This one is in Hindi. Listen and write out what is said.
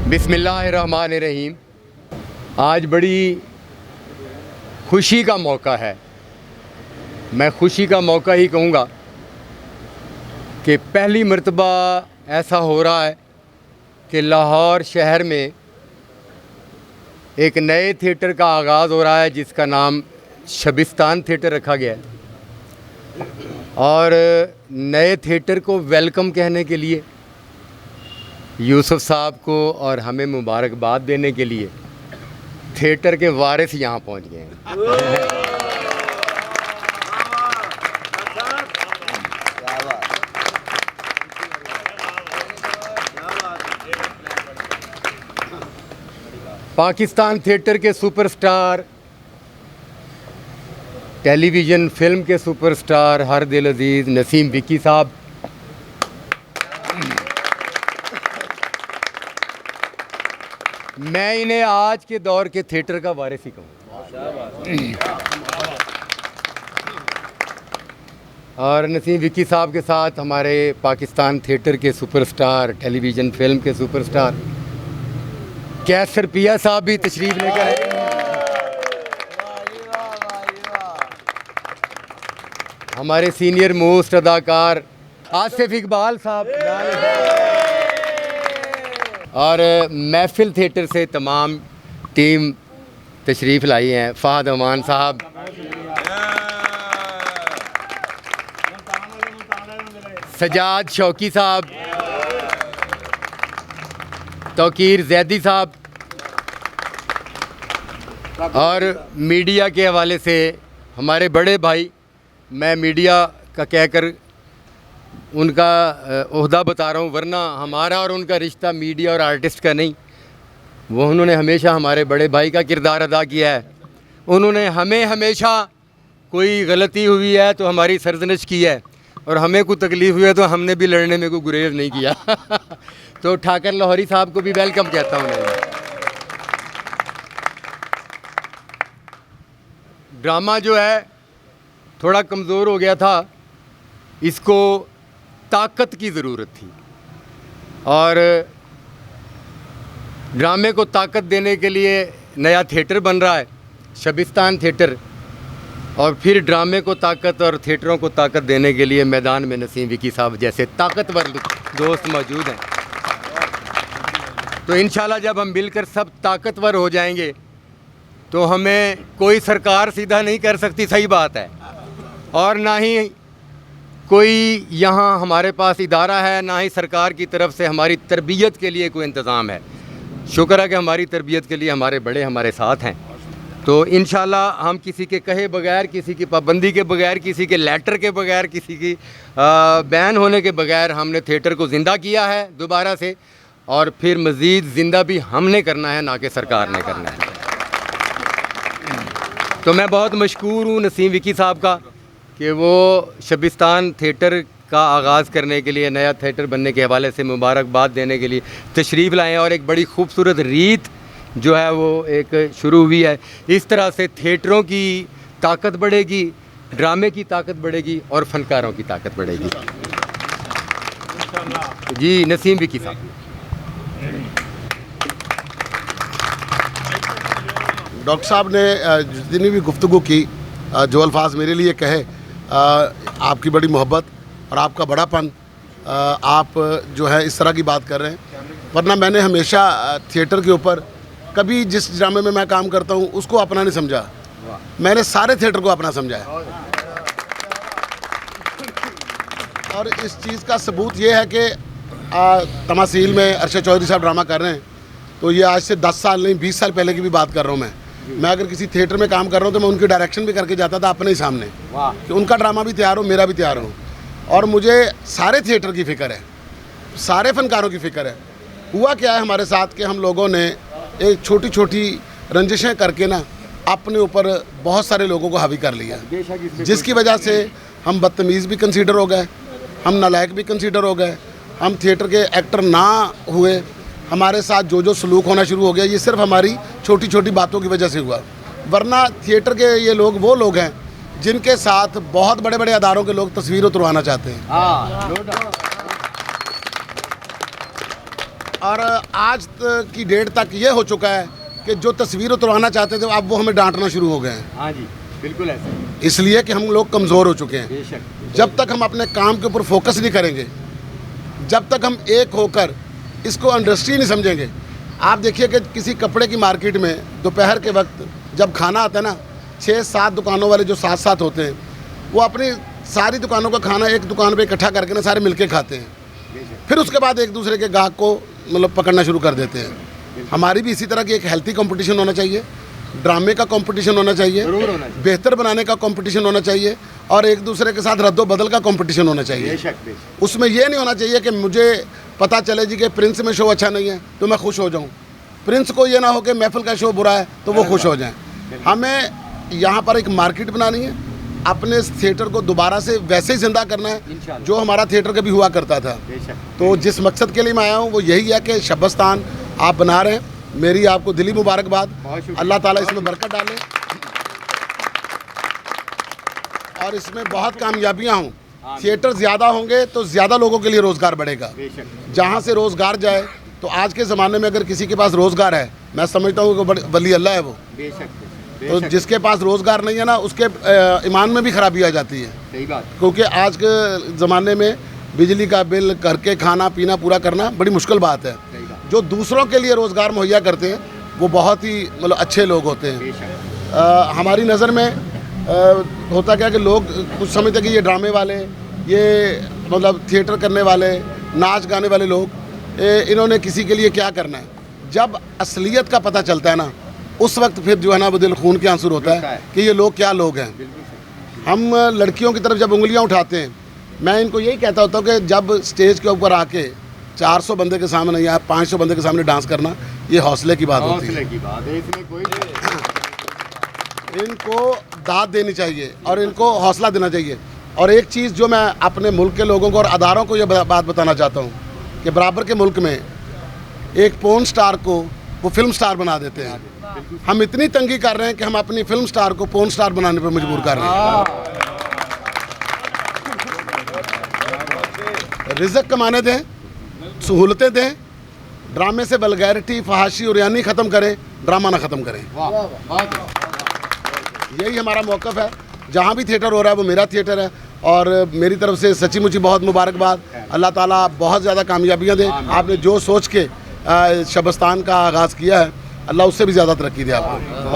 बिस्मिल्लाहिर्रहमानिर्रहीम। आज बड़ी खुशी का मौका है। मैं खुशी का मौका ही कहूँगा कि पहली मर्तबा ऐसा हो रहा है कि लाहौर शहर में एक नए थिएटर का आगाज़ हो रहा है जिसका नाम शबिस्तान थिएटर रखा गया है। और नए थिएटर को वेलकम कहने के लिए, यूसुफ साहब को और हमें मुबारकबाद देने के लिए थिएटर के वारिस यहाँ पहुँच गए हैं। पाकिस्तान थिएटर के सुपरस्टार, टेलीविज़न फिल्म के सुपरस्टार हर दिल अजीज़ नसीम विक्की साहब, मैं इन्हें आज के दौर के थिएटर का वारिस ही कहूँगा। और नसीम विक्की साहब के साथ हमारे पाकिस्तान थिएटर के सुपरस्टार, टेलीविज़न फिल्म के सुपरस्टार कैसर पिया साहब भी तशरीफ़ लेकर आए। हमारे सीनियर मोस्ट अदाकार आसिफ इकबाल साहब और महफिल थिएटर से तमाम टीम तशरीफ़ लाई हैं। फ़हद अमान साहब, सजाद शौकी साहब, तौकीर जैदी साहब और मीडिया के हवाले से हमारे बड़े भाई, मैं मीडिया का कहकर उनका ओहदा बता रहा हूँ, वरना हमारा और उनका रिश्ता मीडिया और आर्टिस्ट का नहीं। वो उन्होंने हमेशा हमारे बड़े भाई का किरदार अदा किया है। उन्होंने हमें हमेशा कोई गलती हुई है तो हमारी सरजनिश की है, और हमें कोई तकलीफ़ हुई है तो हमने भी लड़ने में कोई गुरेज नहीं किया। तो ठाकर लाहौरी साहब को भी वेलकम कहता हूँ। ड्रामा जो है थोड़ा कमज़ोर हो गया था, इसको ताकत की ज़रूरत थी, और ड्रामे को ताकत देने के लिए नया थिएटर बन रहा है, शबिस्तान थिएटर। और फिर ड्रामे को ताकत और थिएटरों को ताकत देने के लिए मैदान में नसीम विक्की साहब जैसे ताकतवर दोस्त मौजूद हैं। तो इंशाल्लाह जब हम मिलकर सब ताकतवर हो जाएंगे तो हमें कोई सरकार सीधा नहीं कर सकती, सही बात है, और ना ही कोई यहाँ हमारे पास इदारा है, ना ही सरकार की तरफ से हमारी तरबियत के लिए कोई इंतज़ाम है। शुक्र है कि हमारी तरबियत के लिए हमारे बड़े हमारे साथ हैं। तो इंशाल्लाह हम किसी के कहे बगैर, किसी की पाबंदी के बगैर, किसी के लेटर के बगैर, किसी की बैन होने के बगैर हमने थिएटर को ज़िंदा किया है दोबारा से, और फिर मज़ीद ज़िंदा भी हमने करना है, ना कि सरकार ने करना है। तो मैं बहुत मशकूर हूँ नसीम विक्की साहब का कि वो शबिस्तान थिएटर का आगाज़ करने के लिए, नया थिएटर बनने के हवाले से मुबारकबाद देने के लिए तशरीफ़ लाए हैं। और एक बड़ी खूबसूरत रीत जो है वो एक शुरू हुई है। इस तरह से थिएटरों की ताकत बढ़ेगी, ड्रामे की ताकत बढ़ेगी और फ़नकारों की ताकत बढ़ेगी। जी नसीम विक्की साहब। डॉक्टर साहब ने जितनी भी गुफ्तगू की, जो अल्फाज मेरे लिए कहे, आपकी बड़ी मोहब्बत और आपका बड़ापन, आप जो है इस तरह की बात कर रहे हैं। वरना मैंने हमेशा थिएटर के ऊपर कभी जिस ड्रामे में मैं काम करता हूँ उसको अपना नहीं समझा, मैंने सारे थिएटर को अपना समझा है। और इस चीज़ का सबूत ये है कि तमासील में अरशद चौधरी साहब ड्रामा कर रहे हैं, तो ये आज से 10 साल नहीं 20 साल पहले की भी बात कर रहा हूँ मैं अगर किसी थिएटर में काम कर रहा हूँ तो मैं उनकी डायरेक्शन भी करके जाता था अपने ही सामने, कि उनका ड्रामा भी तैयार हो, मेरा भी तैयार हो। और मुझे सारे थिएटर की फ़िक्र है, सारे फ़नकारों की फ़िक्र है। हुआ क्या है हमारे साथ कि हम लोगों ने एक छोटी छोटी रंजिशें करके ना अपने ऊपर बहुत सारे लोगों को हावी कर लिया, जिसकी वजह से हम बदतमीज़ भी कंसीडर हो गए, हम नालायक भी कंसीडर हो गए, हम थिएटर के एक्टर ना हुए, हमारे साथ जो जो सलूक होना शुरू हो गया, ये सिर्फ हमारी छोटी छोटी बातों की वजह से हुआ। वरना थिएटर के ये लोग वो लोग हैं जिनके साथ बहुत बड़े बड़े अदारों के लोग तस्वीर उतरवाना चाहते हैं। और आज की डेट तक ये हो चुका है कि जो तस्वीर उतरवाना चाहते थे अब वो हमें डांटना शुरू हो गए हैं। हाँ जी, बिल्कुल ऐसा ही। इसलिए कि हम लोग कमज़ोर हो चुके हैं। बेशक। जब तक हम अपने काम के ऊपर फोकस नहीं करेंगे, जब तक हम एक होकर इसको इंडस्ट्री नहीं समझेंगे। आप देखिए कि किसी कपड़े की मार्केट में दोपहर के वक्त जब खाना आता है ना, 6-7 दुकानों वाले जो साथ साथ होते हैं वो अपनी सारी दुकानों का खाना एक दुकान पे इकट्ठा करके ना सारे मिलके खाते हैं, फिर उसके बाद एक दूसरे के गाहक को मतलब पकड़ना शुरू कर देते हैं। हमारी भी इसी तरह की एक हेल्थी कंपटीशन होना चाहिए, ड्रामे का कंपटीशन होना चाहिए, जरूर होना चाहिए। बेहतर बनाने का कंपटीशन होना चाहिए और एक दूसरे के साथ रद्दो बदल का कंपटीशन होना चाहिए। बेशक बेशक। उसमें ये नहीं होना चाहिए कि मुझे पता चले जी कि प्रिंस में शो अच्छा नहीं है तो मैं खुश हो जाऊं, प्रिंस को ये ना हो कि महफिल का शो बुरा है तो वो खुश हो जाएं। हमें यहाँ पर एक मार्केट बनानी है, अपने थिएटर को दोबारा से वैसे ही जिंदा करना है इंशाल्लाह। जो हमारा थिएटर कभी हुआ करता था। बेशक। तो जिस मकसद के लिए मैं आया हूँ वो यही है कि शबस्तान आप बना रहे हैं। मेरी आपको दिली मुबारकबाद, बहुत शुक्रिया। अल्लाह ताला इसमें बरकत डाले और इसमें बहुत कामयाबियाँ हों। थिएटर ज़्यादा होंगे तो ज़्यादा लोगों के लिए रोज़गार बढ़ेगा। बेशक। जहाँ से रोज़गार जाए तो आज के ज़माने में अगर किसी के पास रोज़गार है, मैं समझता हूँ कि वली अल्लाह है वो। बेशक। तो जिसके पास रोज़गार नहीं है ना, उसके ईमान में भी खराबी आ जाती है। सही बात। क्योंकि आज के ज़माने में बिजली का बिल, घर के खाना पीना पूरा करना बड़ी मुश्किल बात है। सही बात। जो दूसरों के लिए रोज़गार मुहैया करते हैं वो बहुत ही मतलब अच्छे लोग होते हैं। बेशक। हमारी नज़र में होता क्या कि लोग कुछ समझते कि ये ड्रामे वाले, ये मतलब थिएटर करने वाले, नाच गाने वाले लोग, इन्होंने किसी के लिए क्या करना है। जब असलियत का पता चलता है ना, उस वक्त फिर जो है ना वो दिल खून के आंसू होता है कि ये लोग क्या लोग हैं। हम लड़कियों की तरफ जब उंगलियां उठाते हैं, मैं इनको यही कहता होता हूँ कि जब स्टेज के ऊपर आके 400 बंदे के सामने या 500 बंदे के सामने डांस करना, ये हौसले की बात होती है। हौसले की बात है, इसमें कोई इनको दाद देनी चाहिए और इनको हौसला देना चाहिए। और एक चीज़ जो मैं अपने मुल्क के लोगों को और अदारों को ये बात बताना चाहता हूँ कि बराबर के मुल्क में एक पोर्न स्टार को वो फिल्म स्टार बना देते हैं। हम इतनी तंगी कर रहे हैं कि हम अपनी फिल्म स्टार को पोर्न स्टार बनाने पर मजबूर कर रहे हैं। रिज़्क कमाने दें, सहूलतें दें, ड्रामे से वल्गैरिटी, फहाशी और यानी ख़त्म करें, ड्रामा ना ख़त्म करें। यही हमारा मौक़िफ़ है। जहाँ भी थिएटर हो रहा है वो मेरा थिएटर है और मेरी तरफ से सच्ची मुच्ची बहुत मुबारकबाद। अल्लाह ताला बहुत ज़्यादा कामयाबियाँ दे। आपने जो सोच के शबस्तान का आगाज़ किया है, अल्लाह उससे भी ज़्यादा तरक्की दे आपको।